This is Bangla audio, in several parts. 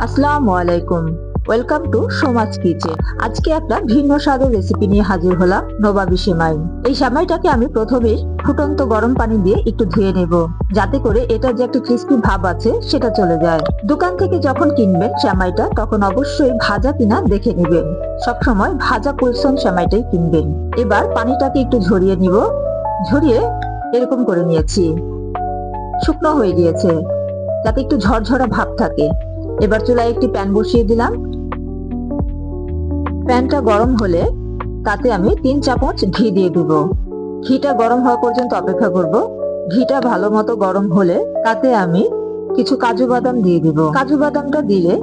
আসসালামু আলাইকুম। Welcome to Somaj kitchen. আজকে একটা ভিন্ন স্বাদের রেসিপি নিয়ে হাজির হলাম, নবাবী সেমাই। এই সেমাইটাকে আমি প্রথমেই ফুটন্ত গরম পানি দিয়ে একটু ধুয়ে নেব, যাতে করে এটা যে একটা ক্রিস্পি ভাব আছে সেটা চলে যায়। দোকান থেকে যখন কিনবেন সেমাইটা, তখন অবশ্যই ভাজা কিনা দেখে নেবেন। সবসময় ভাজা পরিচ্ছন্ন সেমাইটাই কিনবেন। এবার পানিটাকে একটু ঝরিয়ে নিব। ঝরিয়ে এরকম করে নিয়েছি, শুকনো হয়ে গিয়েছে, যাতে একটু ঝরঝরা ভাব থাকে। এবার চুলায় একটি প্যান বসিয়ে দিলাম। প্যানটা গরম হলে তাতে আমি 3 চামচ ঘি দিয়ে দিব। ঘিটা গরম হওয়া পর্যন্ত অপেক্ষা করব। ঘিটা ভালো মতো গরম হলে তাতে আমি কিছু কাজু বাদাম দিয়ে দিব। কাজু বাদামটা দিলে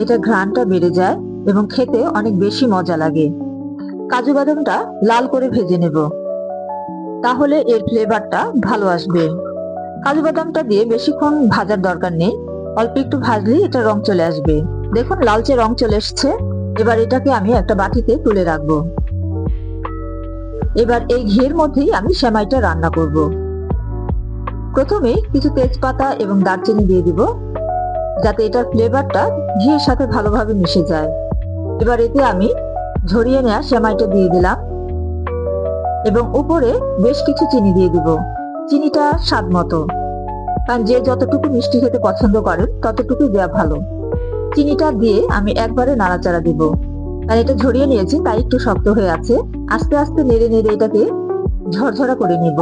এটা ঘ্রাণটা বেড়ে যায় এবং খেতে অনেক বেশি মজা লাগে। কাজু বাদামটা লাল করে ভেজে নেব, তাহলে এর ফ্লেভারটা ভালো আসবে। কাজু বাদামটা দিয়ে বেশিক্ষণ ভাজার দরকার নেই, অল্প একটু ভাজলেই এটা রং চলে আসবে। দেখুন লালচে রং চলে এসছে। এবার এটাকে আমি একটা বাটিতে তুলে রাখবো। এবার এই ঘিয়ের মধ্যেই আমি সেমাইটা রান্না করব। প্রথমে কিছু তেজপাতা এবং দারচিনি দিয়ে দিব, যাতে এটার ফ্লেভারটা ঘিয়ের সাথে ভালোভাবে মিশে যায়। এবার এতে আমি ঝরিয়ে নেওয়া সেমাইটা দিয়ে দিলাম এবং উপরে বেশ কিছু চিনি দিয়ে দিব। চিনিটা স্বাদ মতো, কারণ যে যতটুকু মিষ্টি খেতে পছন্দ করেন ততটুকু দেওয়া ভালো। চিনিটা দিয়ে আমি একবারে নাড়াচাড়া দিব, কারণ এটা ঝরিয়ে নিয়েছি তাই একটু শক্ত হয়ে আছে। আস্তে আস্তে নেড়ে নেড়ে এটাকে ঝরঝরা করে নিব।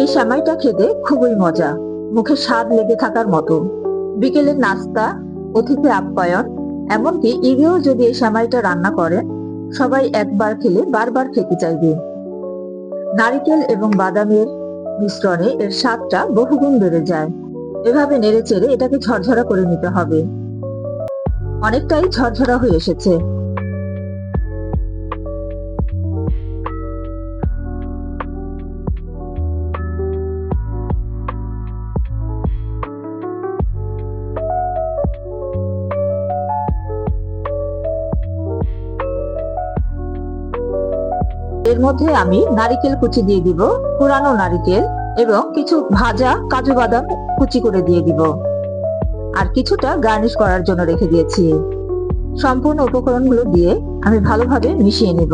এই সেমাইটা খেতে খুবই মজা, মুখে স্বাদ লেগে থাকার মতো। বিকেলের নাস্তা, অতিথি আপ্যায়ন, এমনকি ঈদেও যদি এই সেমাইটা রান্না করেন, সবাই একবার খেলে বারবার খেতে চাইবে। নারকেল এবং বাদামের মিশ্রণে এর স্বাদটা বহুগুণ বেড়ে যায়। এভাবে নেড়ে চেড়ে এটাকে ঝরঝরা করে নিতে হবে। অনেকটাই ঝরঝরা হয়ে এসেছে। এর মধ্যে আমি নারকেল কুচি দিয়ে দিব, পুরানো নারকেল, এবং কিছু ভাজা কাজু বাদাম কুচি করে দিয়ে দিব, আর কিছুটা গার্নিশ করার জন্য রেখে দিয়েছি। সম্পূর্ণ উপকরণগুলো দিয়ে আমি ভালোভাবে মিশিয়ে নিব।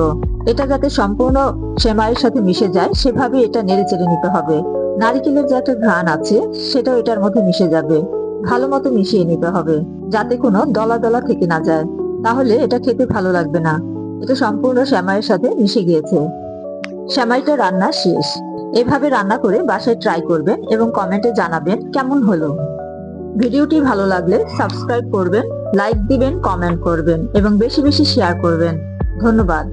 এটা যাতে সম্পূর্ণ সেমাইয়ের সাথে মিশে যায় সেভাবে এটা নেড়ে চেড়ে নিতে হবে। নারকেলের যে একটা ঘ্রাণ আছে সেটাও এটার মধ্যে মিশে যাবে। ভালো মতো মিশিয়ে নিতে হবে, যাতে কোনো দলা দলা থেকে না যায়, তাহলে এটা খেতে ভালো লাগবে না। এটা সম্পূর্ণ সেমাইয়ের সাথে মিশে গিয়েছে। সেমাইটা রান্না শেষ। এভাবে রান্না করে বাসায় ট্রাই করবেন এবং কমেন্টে জানাবেন কেমন হলো। ভিডিওটি ভালো লাগলে সাবস্ক্রাইব করবেন, লাইক দিবেন, কমেন্ট করবেন এবং বেশি বেশি শেয়ার করবেন। ধন্যবাদ।